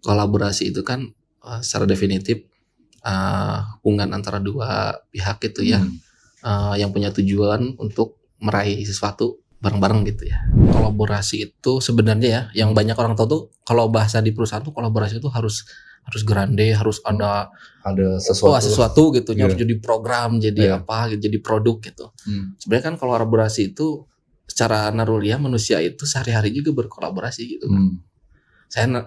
kolaborasi itu kan secara definitif hubungan antara dua pihak gitu ya, yang punya tujuan untuk meraih sesuatu bareng-bareng gitu ya. Kolaborasi itu sebenarnya ya, yang banyak orang tahu tuh kalau bahasa di perusahaan tuh kolaborasi itu harus grande, harus ada sesuatu gitu, harus jadi program, jadi apa, jadi produk gitu. Sebenarnya kan kolaborasi itu secara narulia manusia itu sehari-hari juga berkolaborasi gitu kan.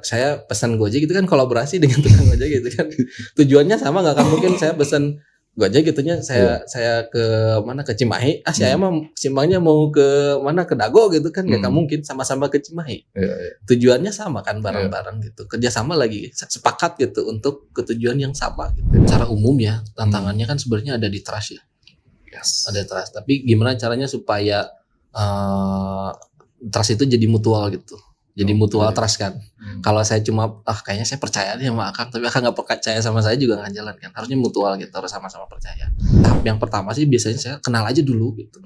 Saya pesan Gojek gitu kan kolaborasi dengan tukang Gojek gitu kan. Tujuannya sama nggak kan, mungkin saya pesan Gojek gitunya, saya ke mana, ke Cimahi, saya mah simpangnya mau ke mana, ke Dago gitu kan, nggak mungkin sama-sama ke Cimahi. Tujuannya sama kan, bareng-bareng gitu, kerjasama lagi, sepakat gitu untuk ketujuan yang sama gitu. Secara umum ya tantangannya kan sebenarnya ada di trust ya. Ada trust, tapi gimana caranya supaya trust itu jadi mutual gitu. Jadi mutual trust kan. Kalau saya cuma kayaknya saya percaya nih sama Akang, tapi Akang nggak percaya sama saya juga nggak jalan kan. Harusnya mutual gitu, harus sama-sama percaya. Tahap yang pertama sih biasanya saya kenal aja dulu gitu.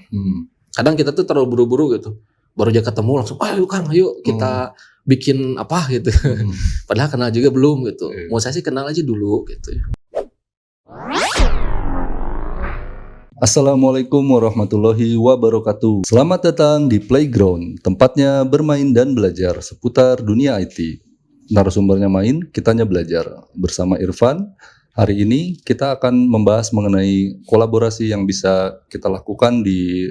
Kadang kita tuh terlalu buru-buru gitu. Baru aja ketemu langsung, ayo Kang, ayo kita bikin apa gitu. Padahal kenal juga belum gitu. Mau saya sih kenal aja dulu gitu ya. Assalamualaikum warahmatullahi wabarakatuh. Selamat datang di Playground, tempatnya bermain dan belajar seputar dunia IT. Narasumbernya main, kitanya belajar. Bersama Irfan, hari ini kita akan membahas mengenai kolaborasi yang bisa kita lakukan di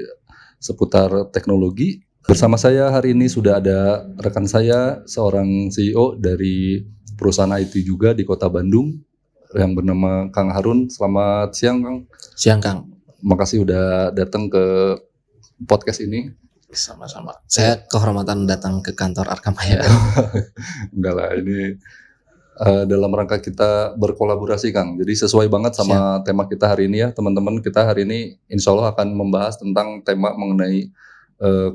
seputar teknologi. Bersama saya hari ini sudah ada rekan saya, seorang CEO dari perusahaan IT juga di Kota Bandung, yang bernama Kang Harun. Selamat siang, Kang. Siang, Kang. Makasih udah datang ke podcast ini. Sama-sama. Saya kehormatan datang ke kantor Arkamaya. Enggak lah, ini dalam rangka kita berkolaborasi, Kang. Jadi sesuai banget sama tema kita hari ini ya, teman-teman. Kita hari ini insya Allah akan membahas tentang tema mengenai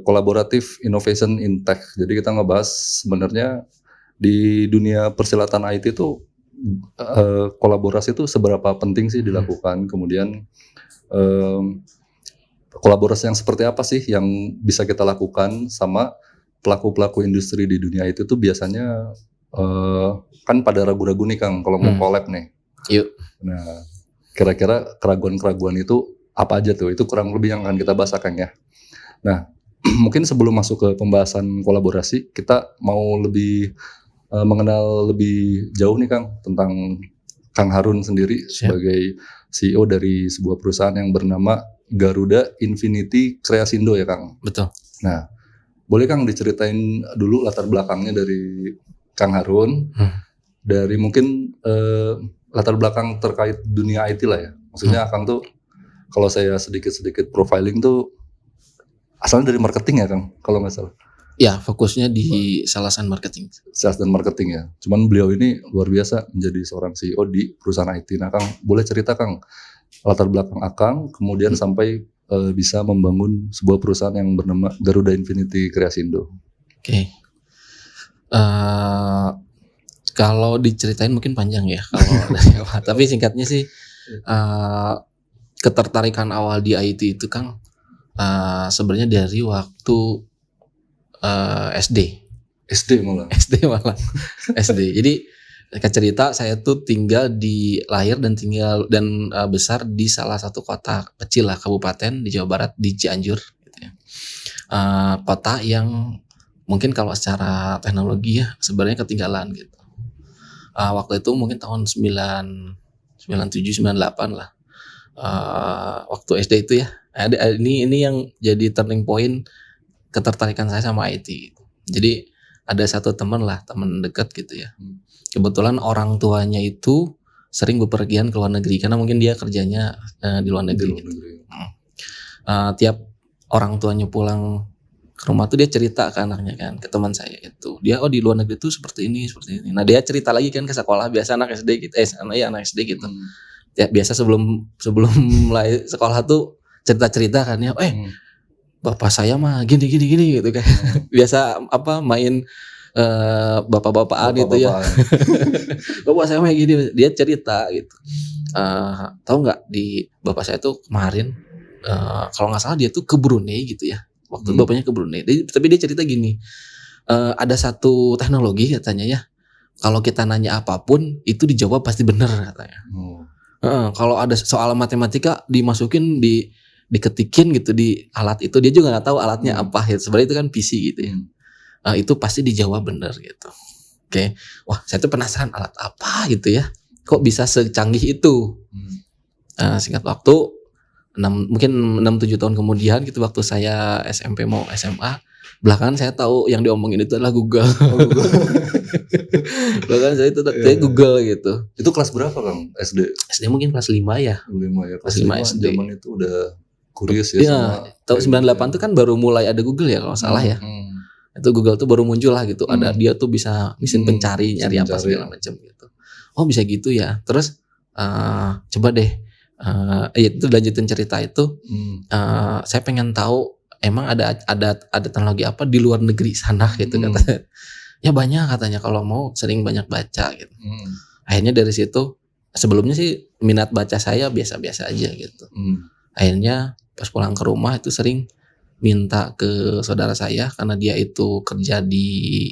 collaborative innovation in tech. Jadi kita ngebahas sebenarnya di dunia persilatan IT itu kolaborasi itu seberapa penting sih dilakukan. Kemudian kolaborasi yang seperti apa sih yang bisa kita lakukan sama pelaku-pelaku industri di dunia itu tuh biasanya kan pada ragu-ragu nih, Kang, kalau mau collab nih. Yuk. Nah, kira-kira keraguan-keraguan itu apa aja tuh? Itu kurang lebih yang akan kita bahas, Kang, ya. Nah, mungkin sebelum masuk ke pembahasan kolaborasi, kita mau lebih mengenal lebih jauh nih, Kang, tentang Kang Harun sendiri sebagai CEO dari sebuah perusahaan yang bernama Garuda Infinity Creasindo ya, Kang? Betul. Nah, boleh Kang diceritain dulu latar belakangnya dari Kang Harun, dari mungkin latar belakang terkait dunia IT lah ya. Maksudnya Kang tuh, kalau saya sedikit-sedikit profiling tuh, asalnya dari marketing ya, Kang, kalau nggak salah. Ya, fokusnya di sales and marketing. Sales dan marketing ya. Cuman beliau ini luar biasa menjadi seorang CEO di perusahaan IT. Nah, Kang, boleh cerita, Kang, latar belakang Akang, kemudian sampai bisa membangun sebuah perusahaan yang bernama Garuda Infinity Creasindo. Oke. Kalau diceritain mungkin panjang ya. Tapi singkatnya sih, ketertarikan awal di IT itu, Kang, sebenarnya dari waktu SD malah. Jadi singkat cerita, saya tuh lahir dan besar di salah satu kota kecil lah, kabupaten di Jawa Barat, di Cianjur gitu ya. Kota yang mungkin kalau secara teknologi ya sebenarnya ketinggalan gitu. Waktu itu mungkin tahun 97 98 lah. Waktu SD itu ya. Ini yang jadi turning point ketertarikan saya sama IT. Jadi ada satu teman dekat gitu ya. Kebetulan orang tuanya itu sering bepergian ke luar negeri karena mungkin dia kerjanya di luar negeri. Gitu. Tiap orang tuanya pulang ke rumah tuh dia cerita ke anaknya kan, ke teman saya itu. Dia di luar negeri tuh seperti ini. Nah, dia cerita lagi kan ke sekolah, biasa anak SD gitu. Anak SD gitu. Ya, biasa sebelum mulai sekolah tuh cerita-cerita kan ya, bapak saya mah gini gitu kan. Biasa main bapak-bapakan gitu ya. Bapak saya mah gini, dia cerita gitu. Tahu nggak, di bapak saya tuh kemarin kalau nggak salah dia tuh ke Brunei gitu ya. Waktu bapaknya ke Brunei. Tapi dia cerita gini, ada satu teknologi katanya ya, kalau kita nanya apapun itu dijawab pasti benar katanya. Kalau ada soal matematika dimasukin diketikin gitu di alat itu, dia juga nggak tahu alatnya apa gitu. Sebenarnya itu kan PC gitu ya. Itu pasti dijawab benar gitu. Oke. Wah, saya tuh penasaran alat apa gitu ya. Kok bisa secanggih itu? Singkat waktu mungkin 6-7 tahun kemudian gitu, waktu saya SMP mau SMA, belakangan saya tahu yang diomongin itu adalah Google. Belakangan saya itu Google gitu. Itu kelas berapa Kang? SD? SD mungkin kelas 5 ya. 5 ya. Kelas 5 SD. Zaman itu udah kurios ya sama. Tahun 98 tuh kan baru mulai ada Google ya kalau salah ya. Itu Google tuh baru muncul lah gitu. Ada dia tuh bisa mesin pencari, nyari apa segala macam gitu. Oh bisa gitu ya. Terus coba deh itu lanjutin cerita itu. Saya pengen tahu emang ada teknologi apa di luar negeri sana gitu katanya. Ya banyak katanya, kalau mau sering banyak baca gitu. Akhirnya dari situ, sebelumnya sih minat baca saya biasa-biasa aja gitu. Akhirnya pas pulang ke rumah itu sering minta ke saudara saya, karena dia itu kerja di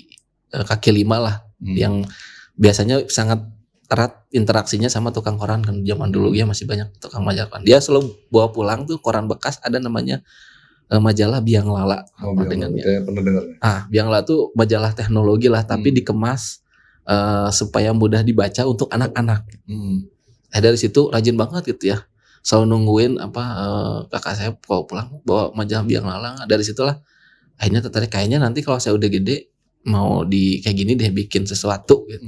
kaki lima lah, yang biasanya sangat erat interaksinya sama tukang koran kan, zaman dulu ya masih banyak tukang majalah. Dia selalu bawa pulang tuh koran bekas, ada namanya majalah Biang Lala. Pernah dengar. Biang Lala tuh majalah teknologi lah, tapi dikemas supaya mudah dibaca untuk anak-anak. Dari situ rajin banget gitu ya. Selalu nungguin kakak saya kalau pulang bawa majalah Biang Lala. Dari situlah akhirnya tertarik, kayaknya nanti kalau saya udah gede mau kayak gini deh, bikin sesuatu gitu.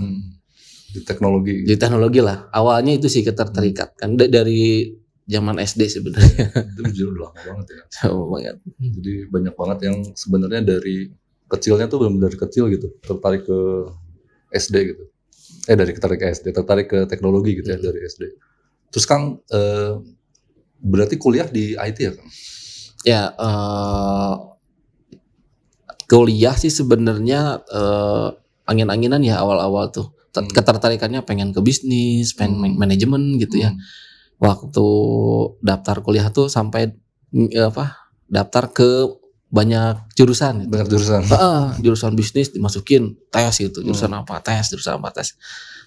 Di teknologi. Di teknologi lah. Awalnya itu sih ketertarikan kan dari zaman SD sebenarnya. Itu udah lama banget ya. Lama banget. Jadi banyak banget yang sebenarnya dari kecilnya tuh belum dari kecil gitu tertarik ke SD gitu. Tertarik ke teknologi gitu ya dari SD. Terus Kang berarti kuliah di IT ya Kang? Ya kuliah sih sebenarnya angin-anginan ya awal-awal tuh. Ketertarikannya pengen ke bisnis, pengen manajemen gitu ya. Waktu daftar kuliah tuh sampai daftar ke banyak jurusan. Banyak jurusan. Jurusan bisnis dimasukin tes gitu, jurusan apa tes.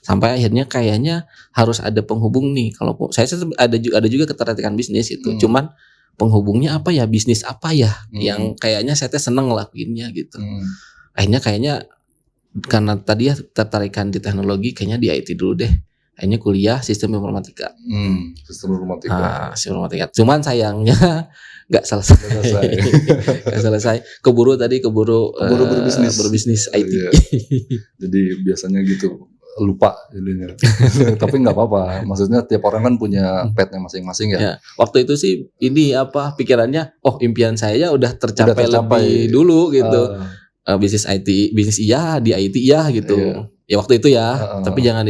Sampai akhirnya kayaknya harus ada penghubung nih. Kalau saya ada juga ketertarikan bisnis itu. Cuman penghubungnya apa ya, bisnis apa ya yang kayaknya saya seneng lakuinnya gitu. Kayaknya karena tadi ya tertarikan di teknologi, kayaknya di IT dulu deh. Akhirnya kuliah sistem informatika. Sistem informatika. Cuman sayangnya nggak selesai. Nggak selesai. Keburu berbisnis IT. Iya. Jadi biasanya gitu lupa jadinya. Tapi nggak apa-apa. Maksudnya tiap orang kan punya path-nya masing-masing ya. Waktu itu sih pikirannya, impian saya udah tercapai lebih dulu gitu. Bisnis IT, bisnis di IT gitu. Iya. Ya waktu itu ya, tapi jangan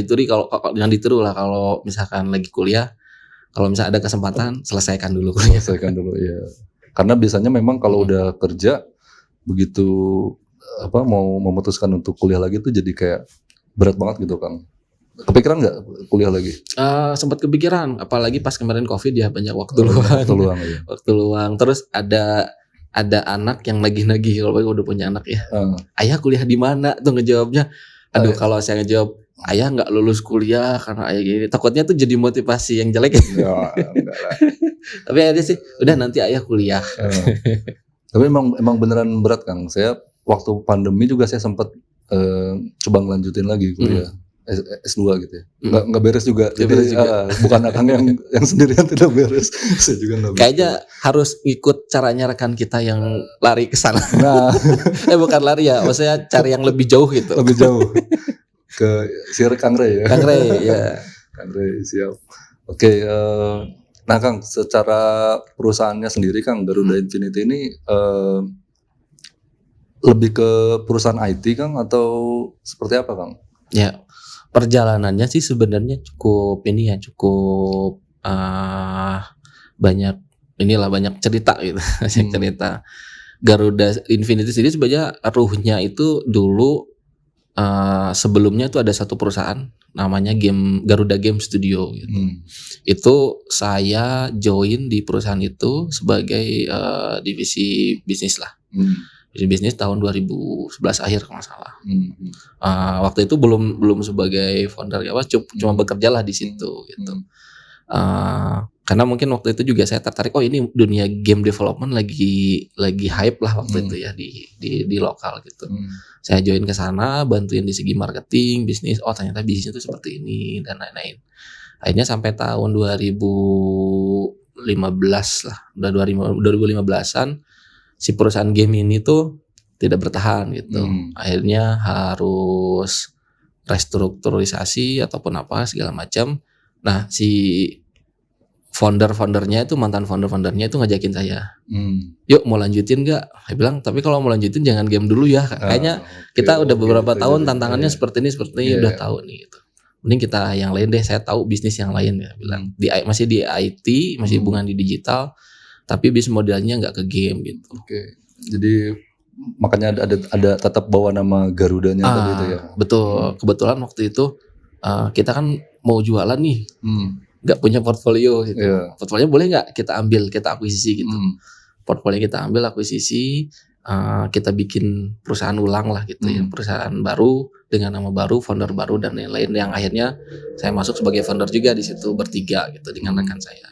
ditiru lah kalau misalkan lagi kuliah. Kalau misalnya ada kesempatan, selesaikan dulu kuliah. Ya. Karena biasanya memang kalau udah kerja, begitu mau memutuskan untuk kuliah lagi tuh jadi kayak berat banget gitu Kang. Kepikiran nggak kuliah lagi? Sempat kepikiran, apalagi pas kemarin COVID ya, banyak waktu luang. Ya. Waktu luang. Terus ada anak yang nagih-nagih, kalau udah punya anak ya. Ayah kuliah di mana tuh ngejawabnya. Aduh, kalau saya ngejawab ayah nggak lulus kuliah karena ayah gini, takutnya tuh jadi motivasi yang jelek. Ya, enggak lah. Tapi akhirnya sih udah nanti ayah kuliah. Tapi emang beneran berat Kang. Saya waktu pandemi juga saya sempat coba ngelanjutin lagi kuliah. S2 gitu ya. Nggak beres juga. Jadi bukan Akang yang sendirian tidak beres. Saya juga nggak beres. Kayaknya harus ikut caranya rekan kita yang lari ke sana. Nah, bukan lari ya, maksudnya cari yang lebih jauh gitu. Lebih jauh. Ke Kang Rey ya. Kang Rey ya. Kang Rey siap. Oke, nah Kang, secara perusahaannya sendiri Kang, Garuda Infinity ini lebih ke perusahaan IT Kang atau seperti apa Kang? Ya, perjalanannya sih sebenarnya cukup banyak cerita gitu. Banyak cerita. Garuda Infinity sendiri sebenarnya ruhnya itu dulu sebelumnya itu ada satu perusahaan namanya Garuda Game Studio gitu. Itu saya join di perusahaan itu sebagai divisi bisnis lah. bisnis tahun 2011 akhir kalau nggak salah. Waktu itu belum sebagai founder cuma bekerja lah di situ gitu. Karena mungkin waktu itu juga saya tertarik, ini dunia game development lagi hype lah waktu itu ya di lokal gitu. Saya join ke sana, bantuin di segi marketing, bisnis. Ternyata bisnisnya itu seperti ini dan lain-lain. Akhirnya sampai tahun 2015 lah, udah 2015-an si perusahaan game ini tuh tidak bertahan gitu. Akhirnya harus restrukturisasi ataupun apa segala macam. Nah, si founder-foundernya itu, mantan founder-foundernya itu ngajakin saya, yuk mau lanjutin gak? Saya bilang, tapi kalau mau lanjutin jangan game dulu ya. Kayaknya kita udah beberapa tahun tantangannya seperti ini udah tahu nih gitu. Mending kita yang lain deh, saya tahu bisnis yang lain ya. Bilang masih di IT, masih hubungan di digital, tapi bisnis modelnya nggak ke game gitu. Jadi makanya ada tetap bawa nama Garudanya tadi itu ya. Betul. Kebetulan waktu itu kita kan mau jualan nih, nggak punya portfolio gitu. Portfolio boleh nggak kita ambil, kita akuisisi gitu. Portfolio kita ambil, akuisisi, kita bikin perusahaan ulang lah gitu ya, perusahaan baru dengan nama baru, founder baru dan lain-lain, yang akhirnya saya masuk sebagai founder juga di situ bertiga gitu dengan rekan saya.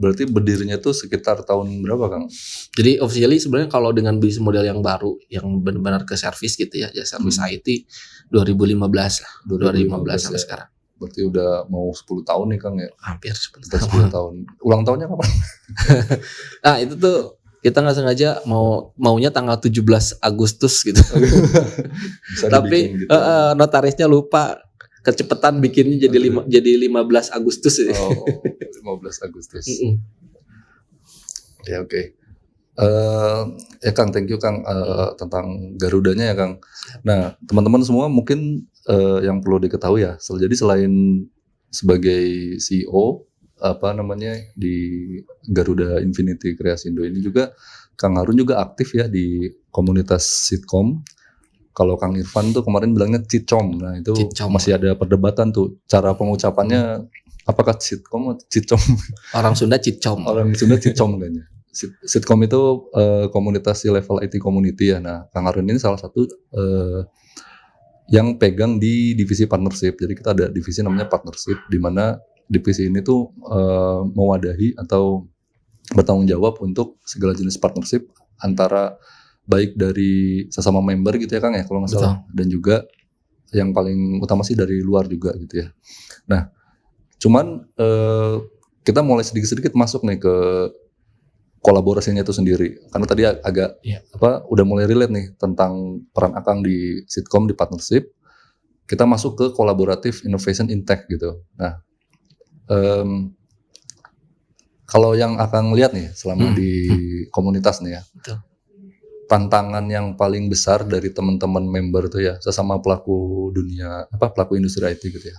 Berarti berdirinya tuh sekitar tahun berapa, Kang? Jadi officially sebenarnya kalau dengan bisnis model yang baru yang benar-benar ke service gitu ya service IT 2015 lah, 2015 sampai sekarang. Berarti udah mau 10 tahun nih, Kang ya? Hampir 10 tahun. Ulang tahunnya kapan? Itu tuh kita nggak sengaja maunya tanggal 17 Agustus gitu. Tapi gitu. Notarisnya lupa, kecepetan bikinnya jadi 15 Agustus ya. 15 Agustus. Ya oke. Ya Kang, thank you Kang tentang Garudanya ya Kang. Nah, teman-teman semua mungkin yang perlu diketahui ya. Jadi selain sebagai CEO di Garuda Infinity Kreasindo ini juga Kang Harun juga aktif ya di komunitas sitkom. Kalau Kang Irfan tuh kemarin bilangnya Citcom. Nah, itu masih ada perdebatan tuh cara pengucapannya, apakah sitkom atau Citcom? Orang Sunda Citcom. Orang Sunda Citcom kayaknya. Sitkom itu komunitas level IT community ya. Nah, Kang Harun ini salah satu yang pegang di divisi partnership. Jadi kita ada divisi namanya partnership, di mana divisi ini tuh mewadahi atau bertanggung jawab untuk segala jenis partnership antara baik dari sesama member gitu ya Kang ya kalau nggak salah, dan juga yang paling utama sih dari luar juga gitu ya. Nah, cuman kita mulai sedikit-sedikit masuk nih ke kolaborasinya itu sendiri, karena tadi agak udah mulai relate nih tentang peran Akang di sitkom, di partnership. Kita masuk ke collaborative innovation in tech gitu. Nah, kalau yang Akang lihat nih selama di komunitas nih ya, tantangan yang paling besar dari teman-teman member tuh ya, sesama pelaku pelaku industri IT gitu ya,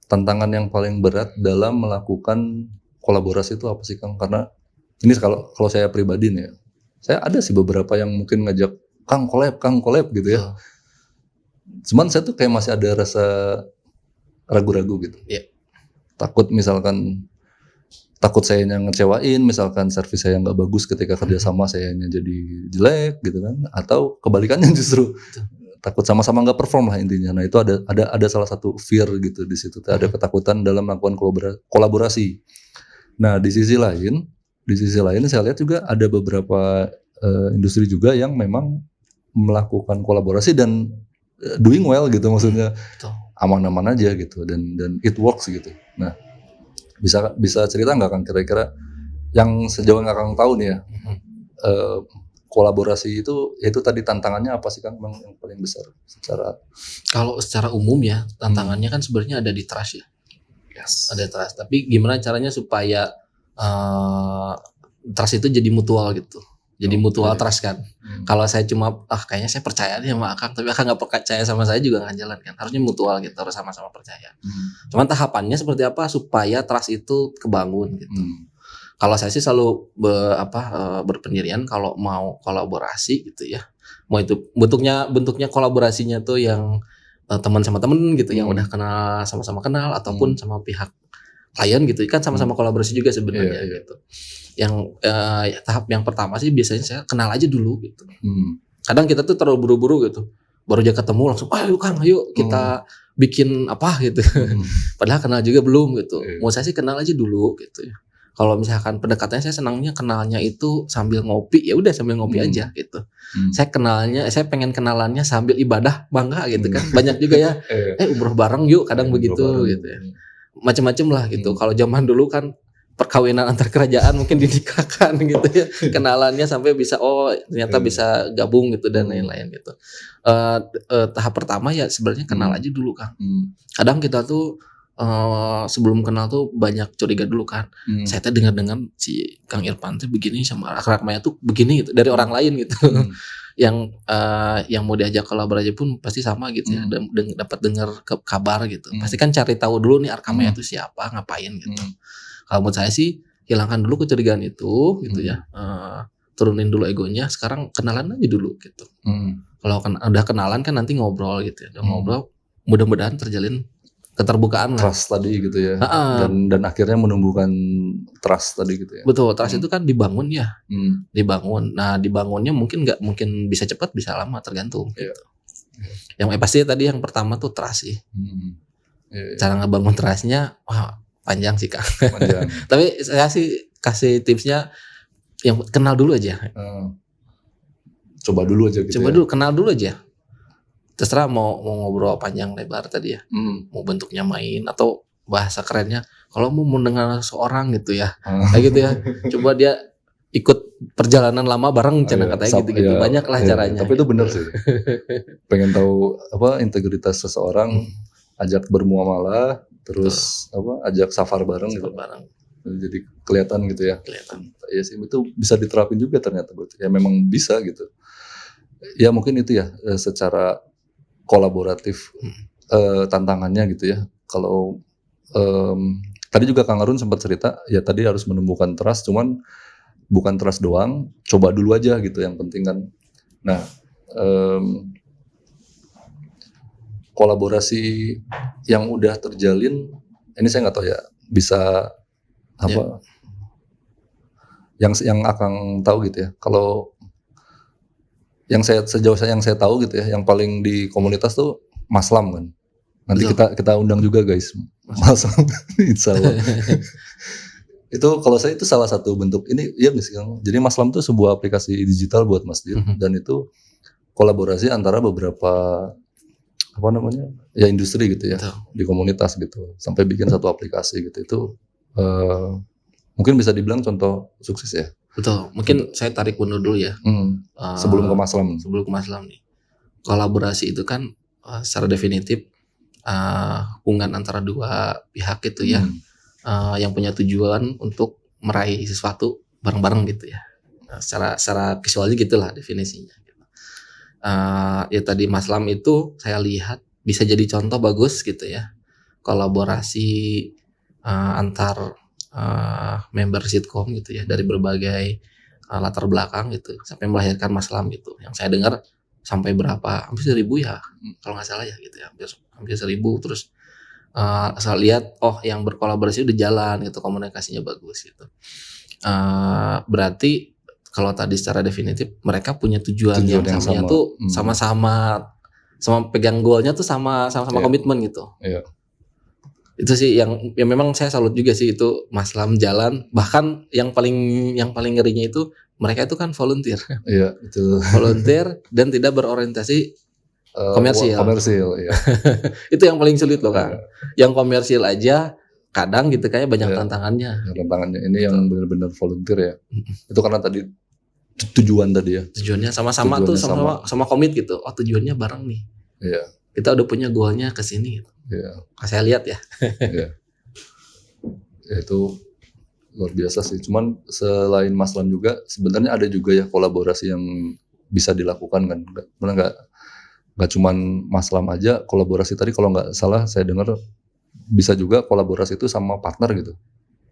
tantangan yang paling berat dalam melakukan kolaborasi itu apa sih Kang? Karena ini kalau saya pribadi nih ya, saya ada sih beberapa yang mungkin ngajak Kang collab gitu ya. Cuman saya tuh kayak masih ada rasa ragu-ragu gitu. Takut saya yang ngecewain, misalkan servis saya nggak bagus ketika kerjasama, saya jadi jelek gitu kan, atau kebalikannya justru takut sama-sama nggak perform lah intinya. Nah, itu ada salah satu fear gitu di situ, ada ketakutan dalam melakukan kolaborasi. Nah, di sisi lain saya lihat juga ada beberapa industri juga yang memang melakukan kolaborasi dan doing well gitu, maksudnya aman-aman aja gitu, dan it works gitu. Nah, bisa cerita nggak Kang kira-kira yang sejauh yang Kang tahu nih ya, kolaborasi itu tadi tantangannya apa sih Kang yang paling besar Kalau secara umum ya tantangannya kan sebenarnya ada di trust ya. Ada trust, tapi gimana caranya supaya trust itu jadi mutual gitu. Jadi mutual trust kan. Kalau saya cuma kayaknya saya percaya nih sama Akang, tapi Akang nggak percaya sama saya juga nggak jalan kan. Harusnya mutual gitu, harus sama-sama percaya. Cuman tahapannya seperti apa supaya trust itu kebangun gitu. Kalau saya sih selalu berpendirian kalau mau kolaborasi gitu ya. Mau itu bentuknya kolaborasinya tuh yang teman sama teman gitu, yang udah kenal, sama-sama kenal, ataupun sama pihak klien gitu kan, sama-sama kolaborasi juga sebenarnya gitu. Tahap yang pertama sih biasanya saya kenal aja dulu gitu. Hmm. Kadang kita tuh terlalu buru-buru gitu. Baru aja ketemu langsung, ayo Kang, ayo kita bikin apa gitu. Padahal kenal juga belum gitu. Iya. Mau saya sih kenal aja dulu gitu ya. Kalau misalkan pendekatannya saya senangnya kenalnya itu sambil ngopi, ya udah sambil ngopi aja gitu. Saya pengen kenalannya sambil ibadah, bangga gitu kan. Banyak juga ya, umroh bareng yuk, kadang begitu gitu ya. Macam-macam lah gitu. Kalau zaman dulu kan perkawinan antar kerajaan mungkin dinikahkan gitu ya. Kenalannya sampai bisa ternyata bisa gabung gitu dan lain-lain gitu. Tahap pertama ya sebenarnya kenal aja dulu Kang. Kadang kita tuh sebelum kenal tuh banyak curiga dulu kan. Saya tuh dengar-dengar si Kang Irfan tuh begini sama Kak Maya tuh begini gitu dari orang lain gitu. Yang mau diajak kolaborasi pun pasti sama gitu ya. Dapat dengar kabar gitu. Pasti kan cari tahu dulu nih Arkamaya itu siapa, ngapain gitu. Kalau menurut saya sih hilangkan dulu kecurigaan itu gitu ya. Turunin dulu egonya, sekarang kenalan aja dulu gitu. Kalau udah kenalan kan nanti ngobrol gitu ya. Udah ngobrol, mudah-mudahan terjalin keterbukaan lah. Trust tadi gitu ya. Dan akhirnya menumbuhkan trust tadi gitu ya. Betul, trust itu kan dibangun ya. Dibangun. Nah, dibangunnya mungkin bisa cepat, bisa lama, tergantung gitu. Yang pasti tadi yang pertama tuh trust sih. Cara ngebangun trustnya panjang sih Kak. Panjang. Tapi saya sih kasih tipsnya yang kenal dulu aja. Coba dulu aja gitu. Coba dulu, kenal dulu aja. Terserah mau ngobrol panjang lebar tadi ya. Mau bentuknya main atau bahasa kerennya kalau mau mendengar seorang gitu ya. Kayak gitu ya. Coba dia ikut perjalanan lama bareng katanya gitu-gitu. Banyak lah caranya. Tapi itu benar sih. Pengen tahu integritas seseorang, ajak bermuamalah, terus ajak safar bareng gitu. Jadi kelihatan gitu ya. Kelihatan. Ya sih, itu bisa diterapin juga ternyata berarti. Ya memang bisa gitu. Ya mungkin itu ya secara kolaboratif tantangannya gitu ya. Kalau tadi juga Kang Arun sempat cerita ya tadi harus menumbuhkan trust, cuman bukan trust doang, coba dulu aja gitu yang penting kan. Nah, kolaborasi yang udah terjalin ini saya nggak tahu ya bisa apa yang Akang tahu gitu ya. Kalau sejauh yang saya tahu gitu ya, yang paling di komunitas tuh Maslam kan. Nanti kita undang juga guys, Maslam, insya Allah. Itu kalau saya itu salah satu bentuk ini ya misalnya. Jadi Maslam itu sebuah aplikasi digital buat masjid dan itu kolaborasi antara beberapa industri gitu ya di komunitas gitu sampai bikin satu aplikasi gitu. Itu mungkin bisa dibilang contoh sukses ya. Betul. Mungkin saya tarik mundur dulu ya. Sebelum ke Maslam. Sebelum ke Maslam nih. Kolaborasi itu kan secara definitif hubungan antara dua pihak gitu ya. Yang punya tujuan untuk meraih sesuatu bareng-bareng gitu ya. Secara visualnya gitulah definisinya. Ya tadi Maslam itu saya lihat bisa jadi contoh bagus gitu ya. Kolaborasi antar member sitkom gitu ya dari berbagai latar belakang gitu sampai melahirkan Maslam gitu. Yang saya dengar sampai berapa? Hampir 1.000 ya kalau nggak salah ya gitu ya. Hampir 1.000 terus saya lihat yang berkolaborasi udah jalan gitu, komunikasinya bagus gitu. Berarti kalau tadi secara definitif mereka punya tujuan yang sama tuh sama-sama pegang goalnya tuh sama-sama komitmen gitu. Itu sih yang memang saya salut juga sih itu Maslam jalan. Bahkan yang paling ngerinya itu mereka itu kan volunteer. Iya, betul. Volunteer dan tidak berorientasi komersial. Iya. Itu yang paling sulit loh Kang. Yang komersial aja kadang gitu kayak banyak tantangannya. Tantangannya ini yang benar-benar volunteer ya. Itu karena tadi tujuan tadi ya. Tujuannya sama-sama tuh sama komit gitu. Tujuannya bareng nih. Iya. Kita udah punya goalnya ke sini gitu. Iya. Saya lihat ya. Iya. Ya, itu luar biasa sih. Cuman selain Maslam juga sebenarnya ada juga ya kolaborasi yang bisa dilakukan kan. Nggak cuman Maslam aja, kolaborasi tadi kalau nggak salah saya dengar bisa juga kolaborasi itu sama partner gitu.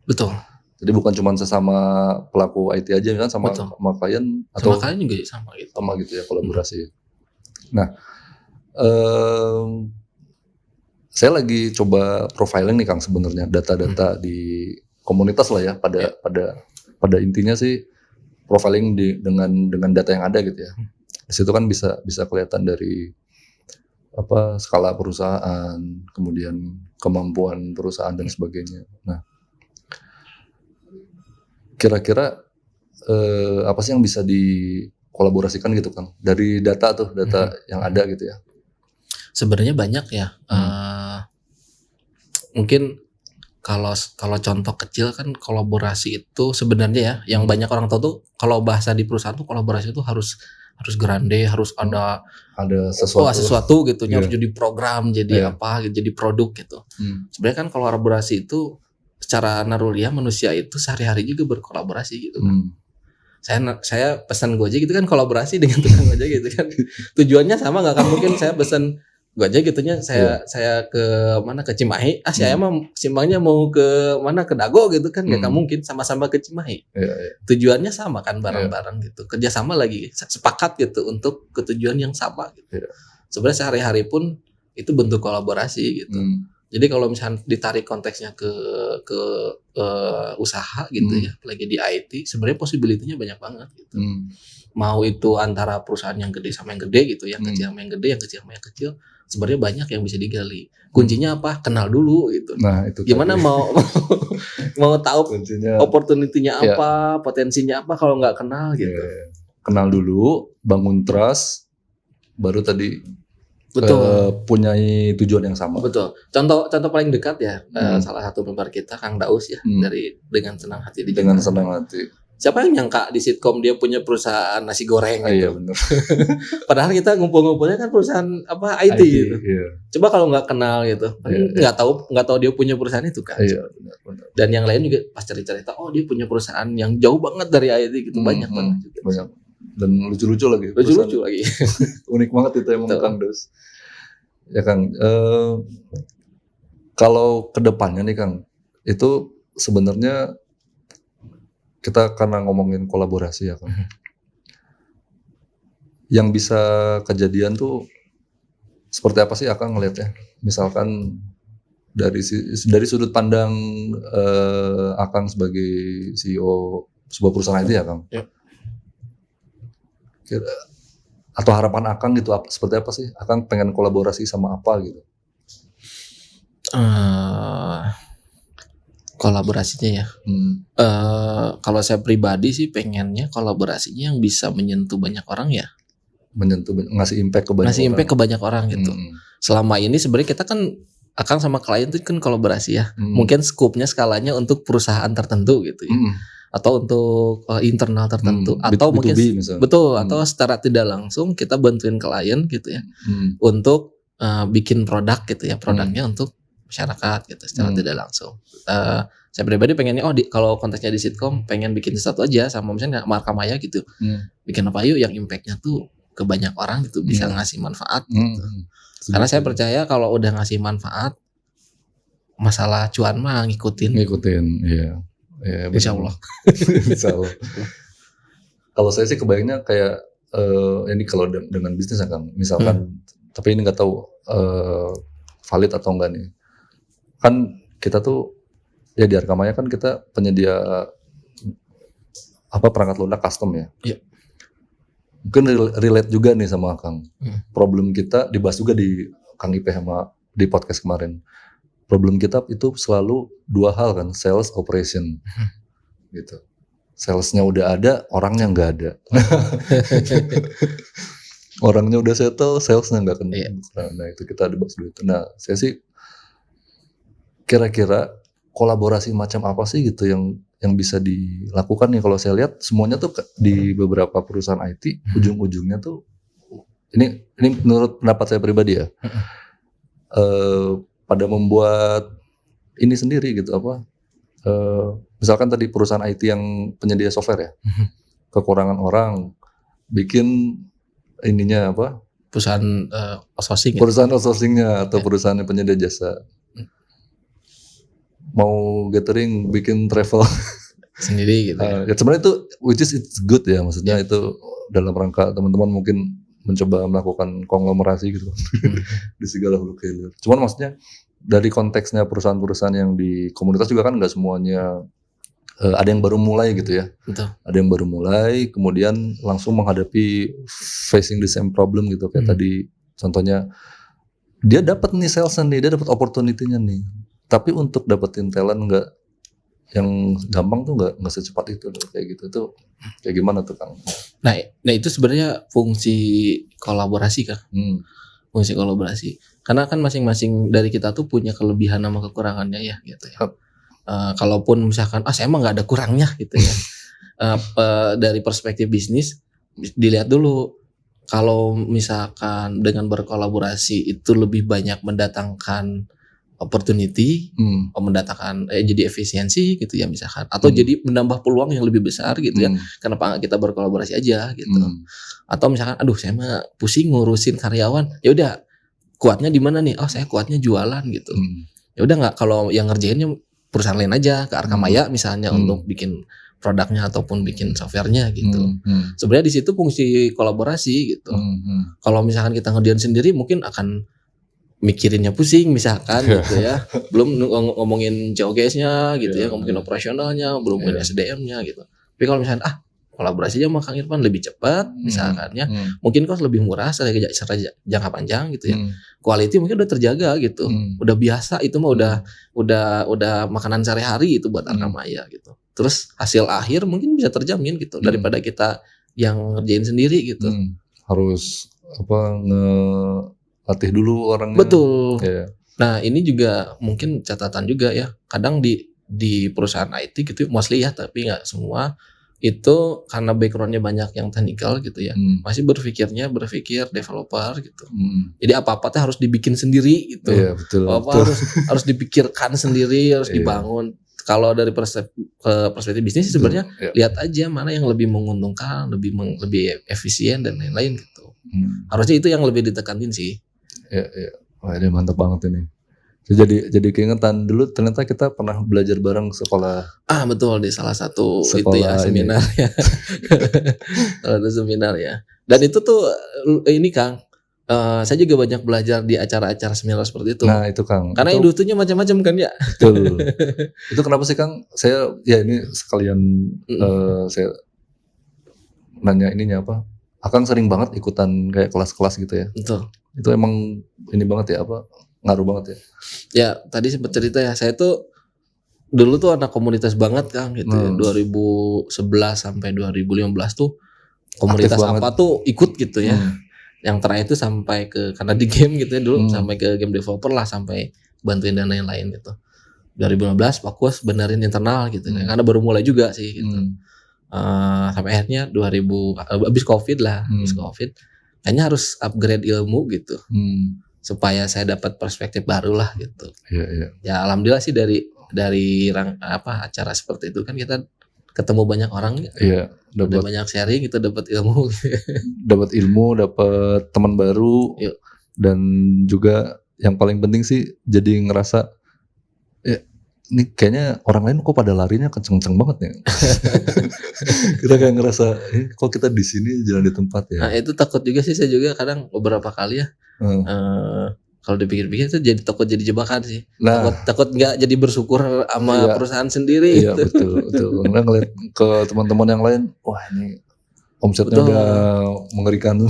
Betul. Jadi bukan cuma sesama pelaku IT aja kan sama klien atau sama klien juga sama gitu. Sama gitu ya kolaborasi. Nah, saya lagi coba profiling nih Kang sebenarnya data-data di komunitas lah ya pada pada intinya sih profiling dengan data yang ada gitu ya. Di situ kan bisa kelihatan dari skala perusahaan, kemudian kemampuan perusahaan dan sebagainya. Nah, kira-kira apa sih yang bisa dikolaborasikan gitu Kang dari data yang ada gitu ya? Sebenarnya banyak ya. Mungkin kalau contoh kecil kan kolaborasi itu sebenarnya ya, yang banyak orang tahu tuh kalau bahasa di perusahaan tuh kolaborasi itu harus grande, harus ada sesuatu gitu, harus jadi program, jadi apa, jadi produk gitu. Sebenarnya kan kolaborasi itu secara narulia manusia itu sehari-hari juga berkolaborasi gitu kan. Saya pesan Gojek gitu kan kolaborasi dengan tukang Gojek gitu kan. Tujuannya sama, nggak akan mungkin saya pesan Gojek gitunya saya ke mana, ke Cimahi, saya mah simpangnya mau ke mana, ke Dago gitu kan, nggak akan mungkin, sama-sama ke Cimahi. Tujuannya sama kan, bareng-bareng gitu, kerjasama lagi, sepakat gitu untuk ketujuan yang sama gitu. Sebenarnya sehari-hari pun itu bentuk kolaborasi gitu. Jadi kalau misalnya ditarik konteksnya ke usaha gitu ya, apalagi di IT, sebenarnya possibility-nya banyak banget gitu. Mau itu antara perusahaan yang gede sama yang gede gitu, yang kecil sama yang gede, yang kecil sama yang kecil, sebenarnya banyak yang bisa digali. Kuncinya apa? Kenal dulu gitu. Nah, itu gimana mau tahu opportunity-nya apa, potensinya apa kalau nggak kenal gitu. Kenal dulu, bangun trust, baru tadi betul, punya tujuan yang sama. Betul. Contoh paling dekat ya, salah satu member kita Kang Daus ya, dari Dengan Senang Hati Digital. Dengan Senang Hati. Siapa yang nyangka di Sitkom dia punya perusahaan nasi goreng gitu. Iya benar. Padahal kita ngumpul-ngumpulnya kan perusahaan IT gitu. Iya. Coba kalau nggak kenal gitu, nggak tahu dia punya perusahaan itu kan. Iya benar. Dan yang lain juga pas cerita oh dia punya perusahaan yang jauh banget dari IT gitu, banyak banget juga. Banyak. Dan lucu-lucu lagi. Lucu-lucu lagi. Unik banget itu emang Kang Daus. Ya Kang, kalau kedepannya nih Kang, itu sebenarnya kita karena ngomongin kolaborasi ya Kang, yang bisa kejadian tuh seperti apa sih Akang ngelihatnya? Misalkan dari sudut pandang Akang sebagai CEO sebuah perusahaan itu ya Kang. Ya. Atau harapan Akang gitu seperti apa sih? Akang pengen kolaborasi sama apa gitu? Kolaborasinya ya. Kalau saya pribadi sih pengennya kolaborasinya yang bisa menyentuh banyak orang ya. Ngasih impact ke banyak orang gitu. Selama ini sebenarnya kita kan Akang sama klien itu kan kolaborasi ya. Mungkin scope-nya skalanya untuk perusahaan tertentu gitu ya. Atau untuk internal tertentu, atau B2B mungkin misalnya. Betul, atau secara tidak langsung kita bantuin klien gitu ya. Untuk bikin produk gitu ya, produknya untuk masyarakat gitu secara tidak langsung. Saya pribadi pengennya kalau konteksnya di Sitkom pengen bikin sesuatu aja sama misalnya Marka Maya gitu. Bikin apa yuk yang impactnya tuh ke banyak orang gitu, bisa ngasih manfaat gitu. Karena saya percaya kalau udah ngasih manfaat, masalah cuan mah ngikutin, iya. Ya, Insya Allah. Insya Allah. Kalau saya sih kebayangnya kayak ini kalau dengan bisnis ya Kang, misalkan, tapi ini nggak tahu valid atau enggak nih. Kan kita tuh ya di Arkamaya kan kita penyedia perangkat lunak custom ya. Iya. Mungkin relate juga nih sama Kang. Problem kita dibahas juga di Kang Ipe sama di podcast kemarin. Problem kita itu selalu dua hal kan, sales, operation, gitu. Salesnya udah ada, orangnya nggak ada. Orangnya udah settle, salesnya nggak kena. Nah itu kita dibahas dulu itu. Nah saya sih kira-kira kolaborasi macam apa sih gitu yang bisa dilakukan nih? Kalau saya lihat semuanya tuh di beberapa perusahaan IT ujung-ujungnya tuh ini menurut pendapat saya pribadi ya. Pada membuat ini sendiri gitu misalkan tadi perusahaan IT yang penyedia software ya, kekurangan orang, bikin ininya perusahaan outsourcing perusahaan outsourcingnya atau perusahaan yang penyedia jasa, mau gathering bikin travel sendiri gitu ya sebenarnya itu which is it's good ya, maksudnya itu dalam rangka teman-teman mungkin mencoba melakukan konglomerasi gitu di segala hulu hilir. Cuman maksudnya dari konteksnya perusahaan-perusahaan yang di komunitas juga kan nggak semuanya ada yang baru mulai gitu ya. Betul. Ada yang baru mulai, kemudian langsung menghadapi facing the same problem gitu kayak tadi contohnya dia dapat nih sales nih, dia dapat opportunity-nya nih. Tapi untuk dapetin talent nggak yang gampang tuh nggak secepat itu kayak gitu tuh kayak gimana tuh Kang? Nah itu sebenarnya fungsi kolaborasi Kang. Fungsi kolaborasi. Karena kan masing-masing dari kita tuh punya kelebihan sama kekurangannya ya gitu ya. Kalaupun misalkan saya emang nggak ada kurangnya gitu ya. Dari perspektif bisnis dilihat dulu kalau misalkan dengan berkolaborasi itu lebih banyak mendatangkan opportunity, mendatangkan jadi efisiensi gitu ya misalkan, atau jadi menambah peluang yang lebih besar gitu ya. Kenapa nggak kita berkolaborasi aja gitu? Atau misalkan, aduh saya mah pusing ngurusin karyawan, ya udah kuatnya di mana nih? Oh saya kuatnya jualan gitu. Ya udah nggak, kalau yang ngerjainnya perusahaan lain aja ke Arkamaya misalnya untuk bikin produknya ataupun bikin softwarenya gitu. Sebenarnya di situ fungsi kolaborasi gitu. Kalau misalkan kita ngerjain sendiri mungkin akan mikirinnya pusing misalkan gitu ya. Belum ngomongin COGS-nya gitu ya, ngomongin operasionalnya, belum ngomongin SDM-nya gitu. Tapi kalau misalkan kolaborasinya sama Kang Irfan lebih cepat misalkan ya. Mungkin cost lebih murah secara jangka panjang gitu ya. Quality mungkin udah terjaga gitu. Udah biasa itu mah udah makanan sehari-hari itu buat Arkamaya gitu. Terus hasil akhir mungkin bisa terjamin gitu daripada kita yang ngerjain sendiri gitu. Harus latih dulu orangnya. Betul. Nah ini juga mungkin catatan juga ya. Kadang di perusahaan IT gitu mostly ya, tapi nggak semua. Itu karena backgroundnya banyak yang technical gitu ya, masih berpikir developer gitu. Jadi apa-apa tuh harus dibikin sendiri gitu. Betul, apa harus dipikirkan sendiri, harus dibangun. Kalau dari perspektif bisnis sebenarnya lihat aja mana yang lebih menguntungkan, lebih efisien dan lain-lain gitu. Harusnya itu yang lebih ditekanin sih. Wah ini mantap banget ini. Jadi keingetan dulu ternyata kita pernah belajar bareng sekolah. Betul, di salah satu itu ya seminar ya. Salah satu seminar ya. Dan itu tuh ini Kang, saya juga banyak belajar di acara-acara seminar seperti itu. Nah itu Kang. Karena industrinya macam-macam kan ya. Betul. Itu kenapa sih Kang? Saya ya ini sekalian saya nanya ininya apa? Akang sering banget ikutan kayak kelas-kelas gitu ya. Betul. Itu emang ini banget ya ngaruh banget ya. Ya tadi sempat cerita ya, saya tuh dulu tuh anak komunitas banget Kang gitu ya. 2011 sampai 2015 tuh komunitas apa tuh ikut gitu ya. Yang terakhir itu sampai ke, karena di game gitu ya dulu, sampai ke game developer lah, sampai bantuin dan lain-lain gitu. 2015 fokus benerin internal gitu ya, karena baru mulai juga sih gitu. Sampai akhirnya 2000 abis COVID lah, kayaknya harus upgrade ilmu gitu. Supaya saya dapat perspektif baru lah gitu. Ya alhamdulillah sih dari acara seperti itu kan kita ketemu banyak orang. Dapat banyak sharing, kita dapat ilmu. Dapat ilmu, dapat teman baru. Dan juga yang paling penting sih jadi ngerasa ini kayaknya orang lain kok pada larinya kenceng-kenceng banget ya. Kita kayak ngerasa kok kita di sini jalan di tempat ya. Nah itu takut juga sih, saya juga kadang beberapa kali ya. Kalau dipikir-pikir itu jadi takut jadi jebakan sih. Takut nggak jadi bersyukur sama perusahaan sendiri. Iya gitu. betul. Karena ngeliat ke teman-teman yang lain, wah ini omsetnya udah mengerikan.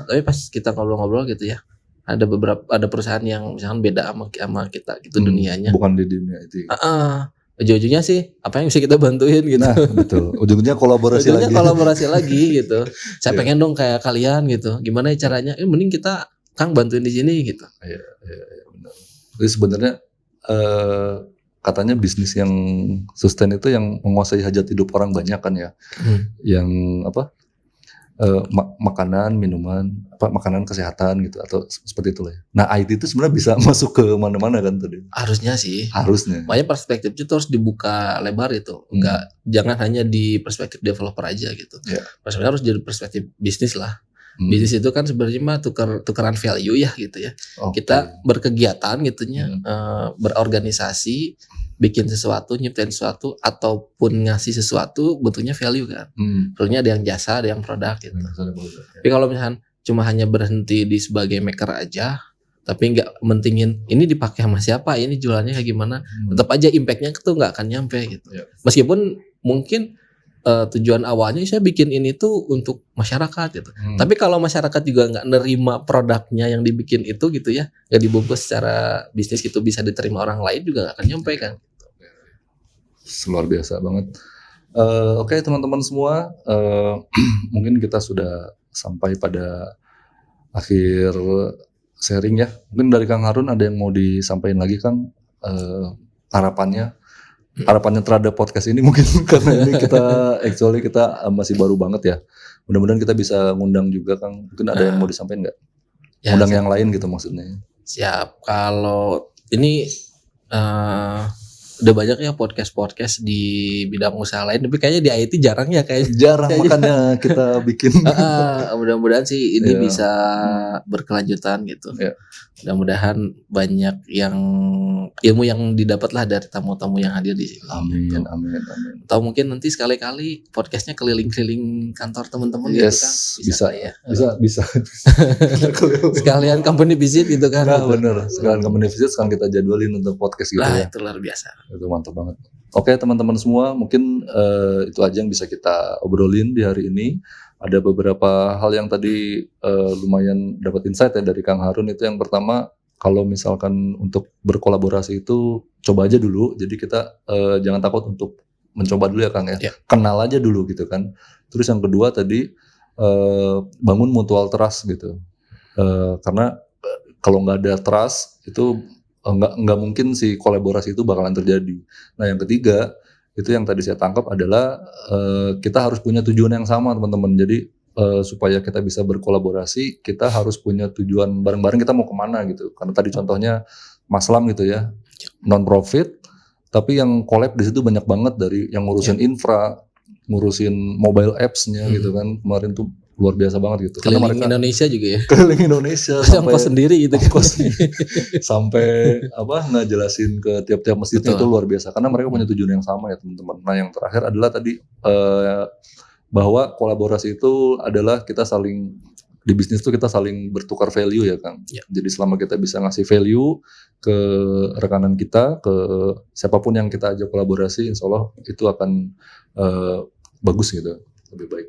Tapi pas kita ngobrol-ngobrol gitu ya, ada perusahaan yang misalkan beda sama kita gitu dunianya. Bukan di dunia itu. Ujung-ujungnya sih apa yang bisa kita bantuin gitu. Nah betul. Ujungnya kolaborasi lagi gitu. Saya pengen dong kayak kalian gitu. Gimana caranya? Mending kita Kang bantuin di sini gitu. Iya benar. Jadi sebenarnya katanya bisnis yang sustain itu yang menguasai hajat hidup orang banyak kan ya. Yang makanan, minuman, makanan kesehatan gitu atau seperti itulah ya. Nah IT itu sebenarnya bisa masuk ke mana-mana kan tadi. Harusnya sih. Makanya perspektif itu harus dibuka lebar itu. Jangan hanya di perspektif developer aja gitu. Perspektif harus jadi perspektif bisnis lah. Bisnis itu kan sebenarnya mah tukeran value ya gitu ya. Kita berkegiatan gitunya, berorganisasi, bikin sesuatu, nyiptain sesuatu, ataupun ngasih sesuatu bentuknya value kan. Tentunya ada yang jasa, ada yang produk gitu. Tapi kalau misalkan cuma hanya berhenti di sebagai maker aja, tapi nggak mentingin ini dipakai sama siapa, ini jualannya kayak gimana, tetap aja impactnya tuh nggak akan nyampe gitu. Meskipun mungkin tujuan awalnya saya bikin ini tuh untuk masyarakat gitu. Tapi kalau masyarakat juga nggak nerima produknya yang dibikin itu gitu ya, nggak dibungkus secara bisnis itu bisa diterima orang lain juga nggak akan nyampe kan. Luar biasa banget. Oke teman-teman semua, mungkin kita sudah sampai pada akhir sharing ya. Mungkin dari Kang Harun ada yang mau disampaikan lagi Kang, harapannya terhadap podcast ini mungkin karena ini kita masih baru banget ya. Mudah-mudahan kita bisa ngundang juga Kang. Mungkin ada yang mau disampaikan nggak? Ya, Undang yang lain gitu maksudnya. Siap. Kalau ini udah banyak ya podcast di bidang usaha lain, tapi kayaknya di IT jarang ya Jarang makanya kita bikin. Mudah-mudahan sih ini bisa berkelanjutan gitu. Mudah-mudahan banyak yang ilmu yang didapat lah dari tamu-tamu yang hadir di sini. Amin. Atau mungkin nanti sekali-kali podcastnya keliling-keliling kantor teman-teman gitu kan. Bisa. Sekalian company visit gitu kan. Nah, bener. Sekalian company visit sekarang kita jadwalin untuk podcast gitu ya. Itu luar biasa. Itu mantap banget. Oke teman-teman semua, mungkin itu aja yang bisa kita obrolin di hari ini. Ada beberapa hal yang tadi lumayan dapat insight ya dari Kang Harun. Itu yang pertama, kalau misalkan untuk berkolaborasi itu coba aja dulu. Jadi kita jangan takut untuk mencoba dulu ya Kang ya. Kenal aja dulu gitu kan. Terus yang kedua tadi bangun mutual trust gitu. Karena kalau nggak ada trust itu nggak mungkin si kolaborasi itu bakalan terjadi. Nah yang ketiga itu yang tadi saya tangkap adalah kita harus punya tujuan yang sama teman-teman. Jadi supaya kita bisa berkolaborasi kita harus punya tujuan bareng-bareng kita mau kemana gitu. Karena tadi contohnya Mas Lam gitu ya, non profit tapi yang collab di situ banyak banget dari yang ngurusin infra, ngurusin mobile apps-nya gitu kan. Kemarin tuh luar biasa banget gitu. Keliling Indonesia juga ya. Keliling Indonesia sampai sendiri gitu. Sampai ngejelasin ke tiap-tiap masjid itu luar biasa karena mereka punya tujuan yang sama ya teman-teman. Nah, yang terakhir adalah tadi bahwa kolaborasi itu adalah kita saling di bisnis itu kita saling bertukar value ya Kang. Jadi selama kita bisa ngasih value ke rekanan kita, ke siapapun yang kita ajak kolaborasi, insya Allah itu akan bagus gitu, lebih baik.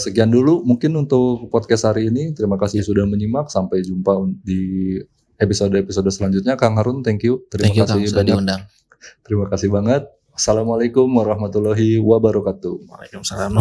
Sekian dulu mungkin untuk podcast hari ini. Terima kasih sudah menyimak. Sampai jumpa di episode selanjutnya. Kang Harun, thank you. Terima kasih banyak. Diundang. Terima kasih banget. Assalamualaikum warahmatullahi wabarakatuh. Waalaikumsalam.